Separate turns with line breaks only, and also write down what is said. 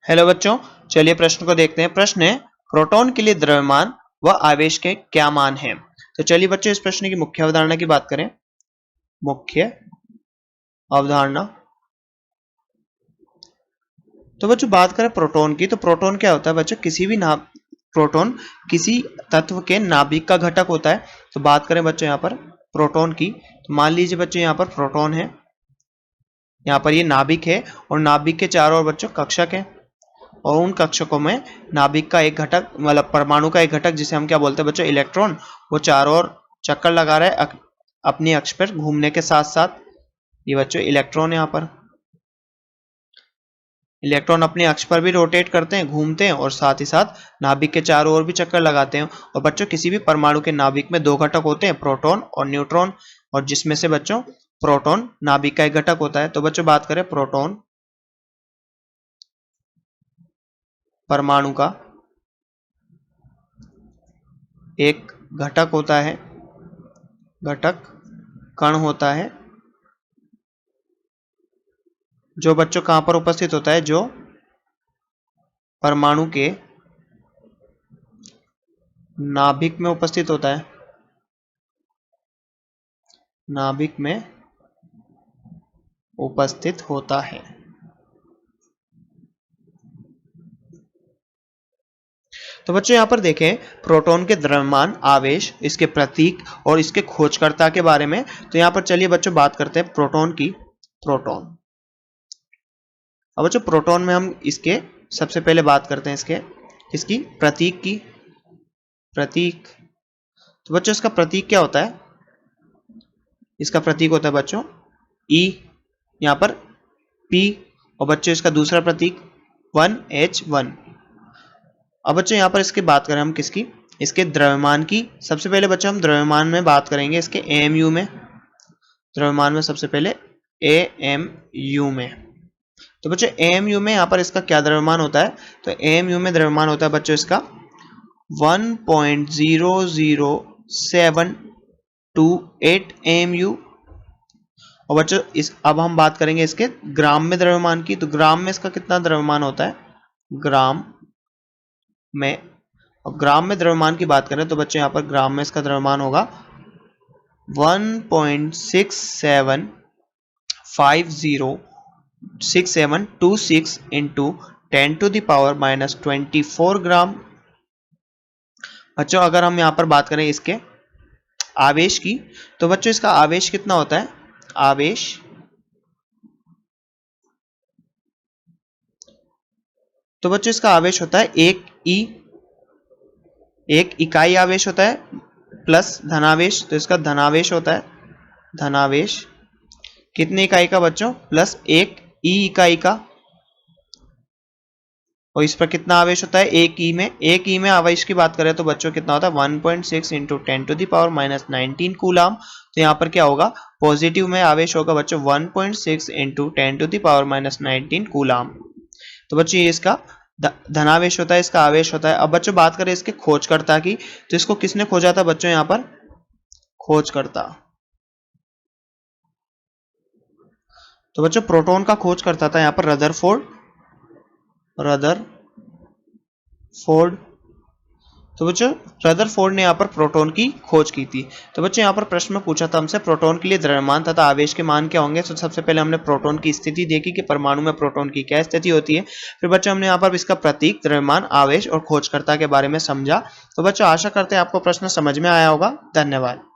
Hello बच्चों, चलिए प्रश्न को देखते हैं। प्रश्न है प्रोटॉन के लिए द्रव्यमान व आवेश के क्या मान हैं। तो चलिए बच्चों इस प्रश्न की मुख्य अवधारणा की बात करें। मुख्य अवधारणा, तो बच्चों बात करें प्रोटॉन की, तो प्रोटॉन क्या होता है बच्चों? प्रोटॉन किसी तत्व के नाभिक का घटक होता है। तो बात करें बच्चों यहाँ पर प्रोटॉन की, तो मान लीजिए बच्चों यहाँ पर प्रोटॉन है, यहाँ पर ये नाभिक है और नाभिक के चारों ओर बच्चों कक्षक है और उन कक्षकों में नाभिक का एक घटक, मतलब परमाणु का एक घटक जिसे हम क्या बोलते हैं बच्चों? इलेक्ट्रॉन, वो चारों ओर चक्कर लगा रहा है अपनी अक्ष पर घूमने के साथ साथ। ये बच्चों इलेक्ट्रॉन, यहाँ पर इलेक्ट्रॉन अपनी अक्ष पर भी रोटेट करते हैं, घूमते हैं और साथ ही साथ नाभिक के चारों ओर भी चक्कर लगाते हैं। और बच्चों किसी भी परमाणु के नाभिक में दो घटक होते हैं, प्रोटॉन और न्यूट्रॉन, और जिसमें से बच्चों प्रोटॉन नाभिक का एक घटक होता है। तो बच्चों बात करें प्रोटॉन परमाणु का एक घटक होता है, घटक कण होता है, जो बच्चों कहां पर उपस्थित होता है? जो परमाणु के नाभिक में उपस्थित होता है, नाभिक में उपस्थित होता है। तो बच्चों यहां पर देखें प्रोटॉन के द्रव्यमान, आवेश, इसके प्रतीक और इसके खोजकर्ता के बारे में। तो यहां पर चलिए बच्चों बात करते हैं प्रोटॉन की। प्रोटॉन, अब बच्चों प्रोटॉन में हम इसके सबसे पहले बात करते हैं इसकी प्रतीक की। प्रतीक, तो बच्चों इसका प्रतीक क्या होता है? इसका प्रतीक होता है बच्चों E, यहां पर P, और बच्चों इसका दूसरा प्रतीक 1H1। अब बच्चों यहां पर इसकी बात करें हम किसकी? इसके द्रव्यमान की। सबसे पहले बच्चों हम द्रव्यमान में बात करेंगे इसके AMU में। द्रव्यमान में सबसे पहले AMU में। तो बच्चों AMU में यहां पर इसका क्या द्रव्यमान होता है? तो AMU में द्रव्यमान होता है बच्चों इसका 1.00728 AMU। और बच्चों अब हम बात करेंगे इसके ग्राम में द्रव्यमान की। तो ग्राम में इसका कितना द्रव्यमान होता है? ग्राम में, और ग्राम में द्रव्यमान की बात करें तो बच्चों यहाँ पर ग्राम में इसका द्रव्यमान होगा 1.6726 इंटू 10⁻⁻⁴ ग्राम। बच्चों अगर हम यहाँ पर बात करें इसके आवेश की, तो बच्चों इसका आवेश कितना होता है? आवेश, तो बच्चों इसका आवेश होता है 1E, एक इकाई आवेश होता है प्लस धनावेश। तो इसका धनावेश होता है, धनावेश कितने इकाई का बच्चों? प्लस 1E इकाई का। और इस पर कितना आवेश होता है? 1E में। 1E में आवेश की बात करें तो बच्चों कितना होता है? 1.6 इंटू 10⁻⁻19 कूलाम। तो यहाँ पर क्या होगा? पॉजिटिव में आवेश होगा बच्चों 1.6 इंटू 10⁻⁻19 कूलाम। तो बच्चों ये इसका धनावेश होता है, इसका आवेश होता है। अब बच्चों बात करें इसके खोजकर्ता की, तो इसको किसने खोजा था बच्चों? यहाँ पर खोजकर्ता, तो बच्चों प्रोटॉन का खोजकर्ता था यहाँ पर रदरफोर्ड। तो बच्चों रदरफोर्ड ने यहाँ पर प्रोटॉन की खोज की थी। तो बच्चों यहाँ पर प्रश्न में पूछा था हमसे प्रोटॉन के लिए द्रव्यमान तथा आवेश के मान क्या होंगे। तो सबसे पहले हमने प्रोटॉन की स्थिति देखी कि परमाणु में प्रोटॉन की क्या स्थिति होती है। फिर बच्चों हमने यहाँ पर इसका प्रतीक, द्रव्यमान, आवेश और खोजकर्ता के बारे में समझा। तो बच्चों आशा करते हैं आपको प्रश्न समझ में आया होगा। धन्यवाद।